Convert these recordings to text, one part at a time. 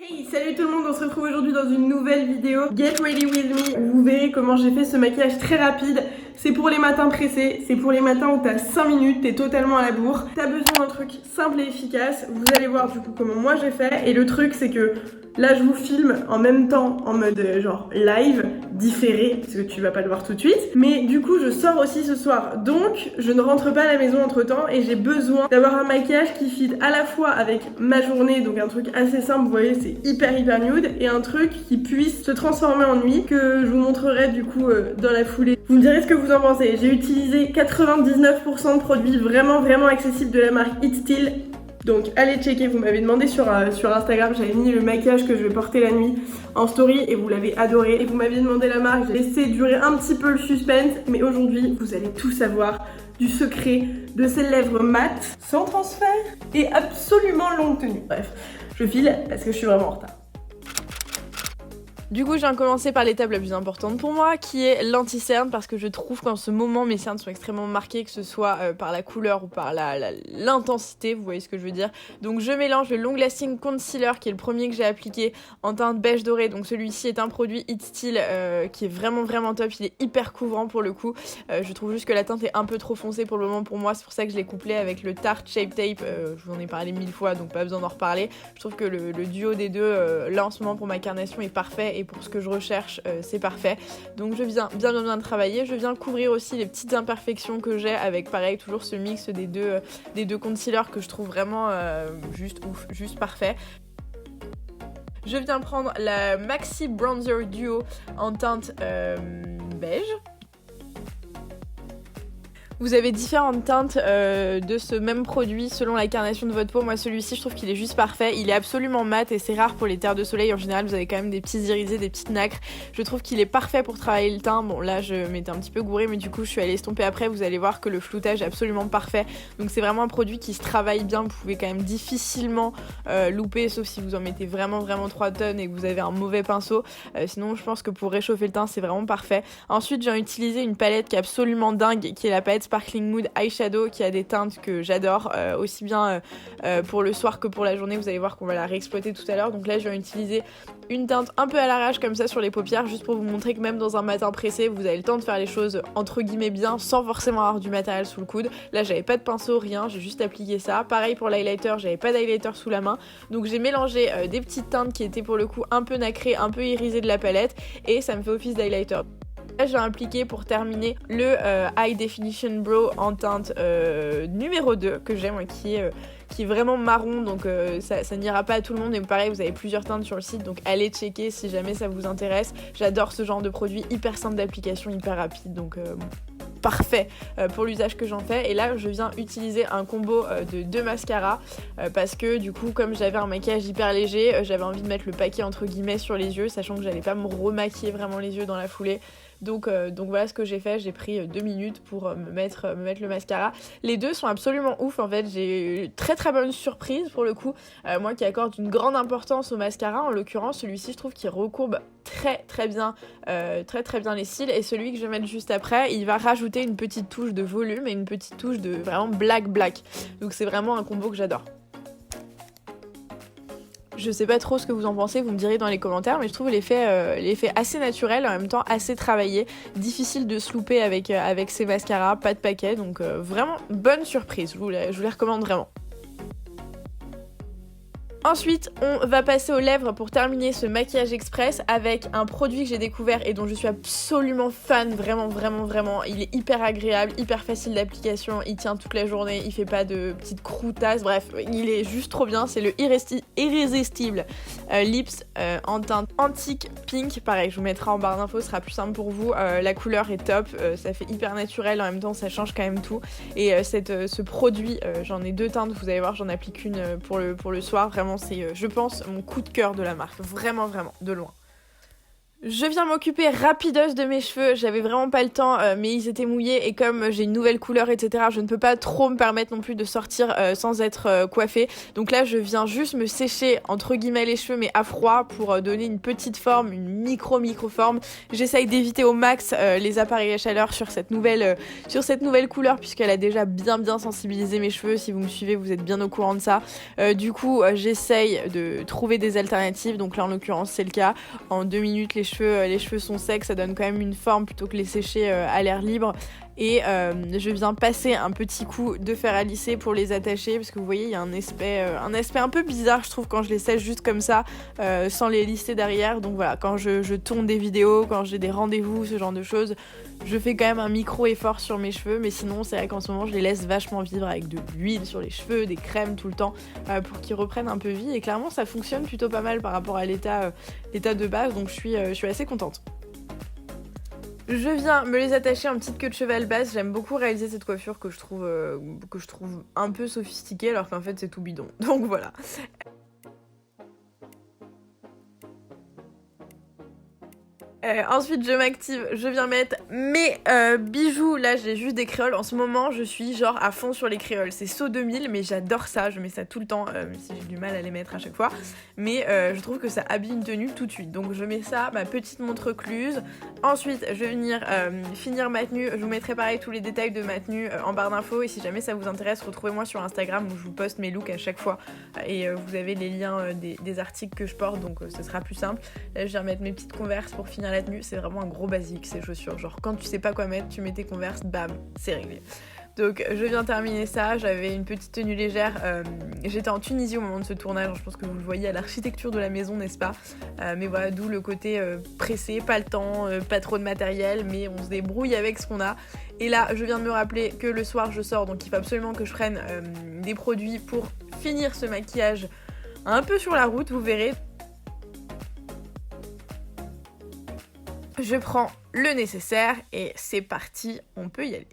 Hey, salut tout le monde, on se retrouve aujourd'hui dans une nouvelle vidéo Get Ready With Me. Vous verrez comment j'ai fait ce maquillage très rapide. C'est pour les matins pressés, c'est pour les matins où t'as 5 minutes, t'es totalement à la bourre. T'as besoin d'un truc simple et efficace. Vous allez voir du coup comment moi j'ai fait. Et le truc c'est que là je vous filme en même temps en mode genre live, différé, parce que tu vas pas le voir tout de suite. Mais du coup je sors aussi ce soir. Donc je ne rentre pas à la maison entre temps et j'ai besoin d'avoir un maquillage qui fit à la fois avec ma journée, donc un truc assez simple, vous voyez c'est hyper nude, et un truc qui puisse se transformer en nuit, que je vous montrerai du coup dans la foulée. Vous me direz ce que vous en pensez. J'ai utilisé 99% de produits vraiment accessibles de la marque It Still. Donc allez checker, vous m'avez demandé sur Instagram, j'avais mis le maquillage que je vais porter la nuit en story et vous l'avez adoré. Et vous m'aviez demandé la marque, j'ai laissé durer un petit peu le suspense, mais aujourd'hui vous allez tout savoir du secret de ces lèvres mates, sans transfert et absolument longue tenue. Bref, je file parce que je suis vraiment en retard. Du coup, je viens de commencer par l'étape la plus importante pour moi, qui est l'anti-cerne, parce que je trouve qu'en ce moment, mes cernes sont extrêmement marquées, que ce soit par la couleur ou par l'intensité, vous voyez ce que je veux dire. Donc je mélange le Long Lasting Concealer, qui est le premier que j'ai appliqué, en teinte beige doré. Donc celui-ci est un produit It Still qui est vraiment top, il est hyper couvrant pour le coup. Je trouve juste que la teinte est un peu trop foncée pour le moment pour moi, c'est pour ça que je l'ai couplé avec le Tarte Shape Tape. Je vous en ai parlé 1000 fois, donc pas besoin d'en reparler. Je trouve que le duo des deux, là en ce moment pour ma carnation est parfait, et pour ce que je recherche c'est parfait. Donc je viens bien travailler, je viens couvrir aussi les petites imperfections que j'ai avec pareil toujours ce mix des deux concealers que je trouve vraiment juste ouf, juste parfait. Je viens prendre la Maxi Bronzer Duo en teinte beige. Vous avez différentes teintes de ce même produit selon la carnation de votre peau. Moi celui-ci je trouve qu'il est juste parfait, il est absolument mat et c'est rare pour les terres de soleil. En général vous avez quand même des petits irisés, des petites nacres. Je trouve qu'il est parfait pour travailler le teint. Bon là je m'étais un petit peu gourée mais du coup je suis allée estomper après. Vous allez voir que le floutage est absolument parfait. Donc c'est vraiment un produit qui se travaille bien. Vous pouvez quand même difficilement louper, sauf si vous en mettez vraiment 3 tonnes et que vous avez un mauvais pinceau. Sinon je pense que pour réchauffer le teint c'est vraiment parfait. Ensuite j'ai utilisé une palette qui est absolument dingue, qui est la palette Sparkling Mood Eyeshadow, qui a des teintes que j'adore, aussi bien pour le soir que pour la journée. Vous allez voir qu'on va la réexploiter tout à l'heure. Donc là je vais utiliser une teinte un peu à l'arrache comme ça sur les paupières, juste pour vous montrer que même dans un matin pressé vous avez le temps de faire les choses entre guillemets bien sans forcément avoir du matériel sous le coude. Là j'avais pas de pinceau, rien, j'ai juste appliqué ça. Pareil pour l'highlighter, j'avais pas d'highlighter sous la main, donc j'ai mélangé des petites teintes qui étaient pour le coup un peu nacrées, un peu irisées de la palette, et ça me fait office d'highlighter. Là j'ai appliqué pour terminer le High Definition Brow en teinte numéro 2 que j'aime, qui est vraiment marron, donc ça n'ira pas à tout le monde, mais pareil vous avez plusieurs teintes sur le site, donc allez checker si jamais ça vous intéresse. J'adore ce genre de produit hyper simple d'application, hyper rapide, donc parfait pour l'usage que j'en fais. Et là je viens utiliser un combo de 2 mascaras parce que du coup comme j'avais un maquillage hyper léger, j'avais envie de mettre le paquet entre guillemets sur les yeux, sachant que j'allais pas me remaquiller vraiment les yeux dans la foulée. Donc voilà ce que j'ai fait, j'ai pris 2 minutes pour me mettre le mascara. Les deux sont absolument ouf en fait, j'ai eu très bonne surprise pour le coup. Moi qui accorde une grande importance au mascara, en l'occurrence celui-ci je trouve qu'il recourbe très bien les cils, et celui que je vais mettre juste après il va rajouter une petite touche de volume et une petite touche de vraiment black. Donc c'est vraiment un combo que j'adore. Je sais pas trop ce que vous en pensez, vous me direz dans les commentaires, mais je trouve l'effet assez naturel, en même temps assez travaillé, difficile de se louper avec ces mascaras, pas de paquet, donc vraiment bonne surprise, je vous les recommande vraiment. Ensuite, on va passer aux lèvres pour terminer ce maquillage express avec un produit que j'ai découvert et dont je suis absolument fan, vraiment. Il est hyper agréable, hyper facile d'application, il tient toute la journée, il fait pas de petites croûtasses, bref, il est juste trop bien. C'est le Irrésistible Lips en teinte Antique Pink. Pareil, je vous mettrai en barre d'infos, ce sera plus simple pour vous. La couleur est top, ça fait hyper naturel, en même temps ça change quand même tout. Et ce produit, j'en ai 2 teintes, vous allez voir, j'en applique une pour le soir, vraiment c'est je pense mon coup de cœur de la marque, vraiment de loin. Je viens m'occuper rapidos de mes cheveux, j'avais vraiment pas le temps, mais ils étaient mouillés et comme j'ai une nouvelle couleur, etc., je ne peux pas trop me permettre non plus de sortir sans être coiffée. Donc là, je viens juste me sécher, entre guillemets, les cheveux, mais à froid pour donner une petite forme, une micro forme. J'essaye d'éviter au max les appareils à chaleur sur cette nouvelle couleur, puisqu'elle a déjà bien sensibilisé mes cheveux. Si vous me suivez, vous êtes bien au courant de ça. Du coup, j'essaye de trouver des alternatives, donc là, en l'occurrence, c'est le cas. En 2 minutes, les cheveux sont secs, ça donne quand même une forme plutôt que les sécher à l'air libre. Et je viens passer un petit coup de fer à lisser pour les attacher parce que vous voyez il y a un aspect un peu bizarre je trouve quand je les sèche juste comme ça sans les lisser derrière. Donc voilà, quand je tourne des vidéos, quand j'ai des rendez-vous, ce genre de choses, je fais quand même un micro effort sur mes cheveux, mais sinon c'est vrai qu'en ce moment je les laisse vachement vivre avec de l'huile sur les cheveux, des crèmes tout le temps pour qu'ils reprennent un peu vie et clairement ça fonctionne plutôt pas mal par rapport à l'état de base, donc je suis assez contente. Je viens me les attacher en petite queue de cheval basse. J'aime beaucoup réaliser cette coiffure que je trouve un peu sophistiquée alors qu'en fait c'est tout bidon. Donc voilà. Ensuite, je m'active, je viens mettre mes bijoux. Là, j'ai juste des créoles. En ce moment, je suis genre à fond sur les créoles. C'est saut 2000, mais j'adore ça. Je mets ça tout le temps, même si j'ai du mal à les mettre à chaque fois. Mais je trouve que ça habille une tenue tout de suite. Donc, je mets ça, ma petite montre cluse. Ensuite, je vais venir finir ma tenue. Je vous mettrai pareil tous les détails de ma tenue en barre d'infos. Et si jamais ça vous intéresse, retrouvez-moi sur Instagram où je vous poste mes looks à chaque fois. Et vous avez les liens des articles que je porte. Donc, ce sera plus simple. Là, je viens mettre mes petites Converse pour finir la tenue. C'est vraiment un gros basique ces chaussures. Genre quand tu sais pas quoi mettre, tu mets tes Converse, bam, c'est réglé. Donc je viens terminer ça, j'avais une petite tenue légère, j'étais en Tunisie au moment de ce tournage, je pense que vous le voyez à l'architecture de la maison, n'est-ce pas, mais voilà, d'où le côté pressé, pas le temps, pas trop de matériel, mais on se débrouille avec ce qu'on a. Et là, je viens de me rappeler que le soir je sors, donc il faut absolument que je prenne des produits pour finir ce maquillage un peu sur la route, vous verrez. Je prends le nécessaire et c'est parti, on peut y aller.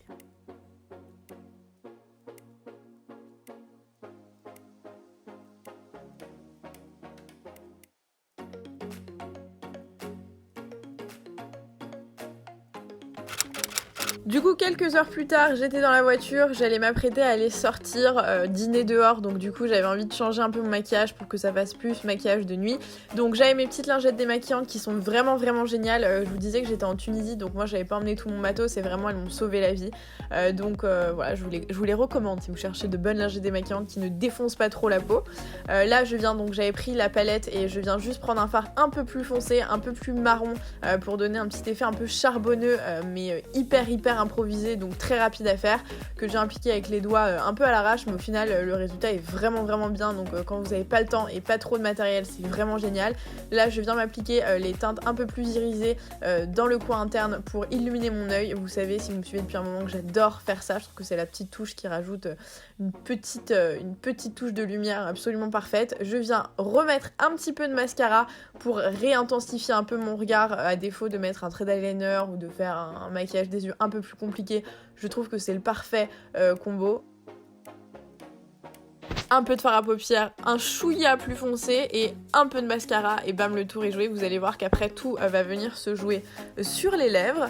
Du coup, quelques heures plus tard, j'étais dans la voiture, j'allais m'apprêter à aller sortir, dîner dehors, donc du coup j'avais envie de changer un peu mon maquillage pour que ça fasse plus maquillage de nuit. Donc j'avais mes petites lingettes démaquillantes qui sont vraiment géniales. Je vous disais que j'étais en Tunisie, donc moi j'avais pas emmené tout mon matos, et vraiment elles m'ont sauvé la vie. Donc voilà, je vous les recommande si vous cherchez de bonnes lingettes démaquillantes qui ne défoncent pas trop la peau. Là j'avais pris la palette et je viens juste prendre un fard un peu plus foncé, un peu plus marron, pour donner un petit effet un peu charbonneux, mais hyper improvisé, donc très rapide à faire, que j'ai appliqué avec les doigts un peu à l'arrache, mais au final le résultat est vraiment bien. Donc quand vous n'avez pas le temps et pas trop de matériel, c'est vraiment génial. Là je viens m'appliquer les teintes un peu plus irisées dans le coin interne pour illuminer mon œil. Vous savez, si vous me suivez depuis un moment, que j'adore faire ça. Je trouve que c'est la petite touche qui rajoute une petite touche de lumière absolument parfaite. Je viens remettre un petit peu de mascara pour réintensifier un peu mon regard, à défaut de mettre un trait d'eyeliner ou de faire un maquillage des yeux un peu plus compliqué. Je trouve que c'est le parfait combo. Un peu de fard à paupières, un chouïa plus foncé et un peu de mascara et bam, le tour est joué. Vous allez voir qu'après tout va venir se jouer sur les lèvres.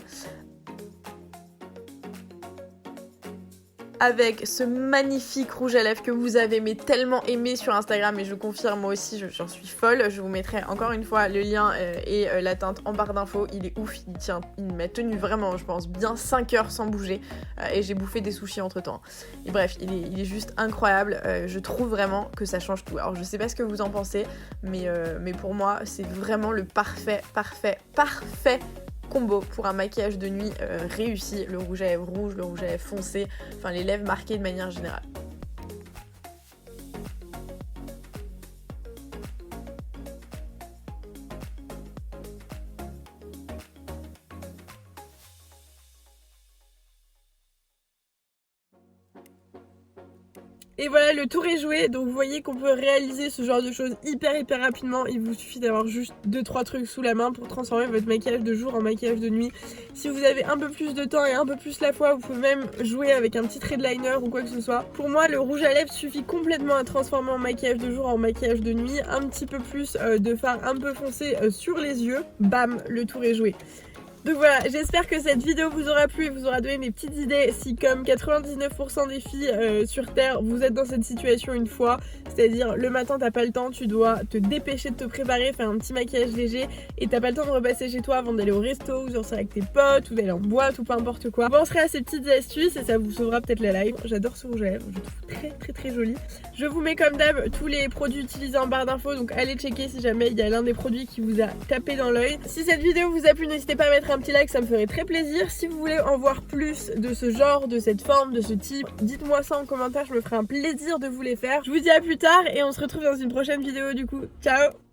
Avec ce magnifique rouge à lèvres que vous avez mais tellement aimé sur Instagram, et je confirme, moi aussi j'en suis folle. Je vous mettrai encore une fois le lien et la teinte en barre d'infos. Il est ouf, il m'a tenu vraiment, je pense, bien 5 heures sans bouger, et j'ai bouffé des sushis entre temps. Et bref, il est juste incroyable. Je trouve vraiment que ça change tout. Alors je sais pas ce que vous en pensez, mais pour moi c'est vraiment le parfait combo pour un maquillage de nuit réussi. Le rouge à lèvres rouge, le rouge à lèvres foncé, enfin les lèvres marquées de manière générale. Et voilà, le tour est joué, donc vous voyez qu'on peut réaliser ce genre de choses hyper rapidement. Il vous suffit d'avoir juste 2-3 trucs sous la main pour transformer votre maquillage de jour en maquillage de nuit. Si vous avez un peu plus de temps et un peu plus la fois, vous pouvez même jouer avec un petit trait de liner ou quoi que ce soit. Pour moi, le rouge à lèvres suffit complètement à transformer en maquillage de jour en maquillage de nuit. Un petit peu plus de fard un peu foncé sur les yeux. Bam, le tour est joué. Donc voilà, j'espère que cette vidéo vous aura plu et vous aura donné des petites idées si comme 99% des filles sur Terre, vous êtes dans cette situation une fois, c'est-à-dire le matin t'as pas le temps, tu dois te dépêcher de te préparer, faire un petit maquillage léger et t'as pas le temps de repasser chez toi avant d'aller au resto ou sortir avec tes potes ou d'aller en boîte ou peu importe quoi. Vous penserez à ces petites astuces et ça vous sauvera peut-être la life. J'adore ce rouge à lèvres, je le trouve très joli. Je vous mets comme d'hab tous les produits utilisés en barre d'infos, donc allez checker si jamais il y a l'un des produits qui vous a tapé dans l'œil. Si cette vidéo vous a plu, n'hésitez pas à mettre un petit like, ça me ferait très plaisir. Si vous voulez en voir plus de ce genre, de cette forme, de ce type, dites-moi ça en commentaire, je me ferai un plaisir de vous les faire. Je vous dis à plus tard et on se retrouve dans une prochaine vidéo du coup. Ciao!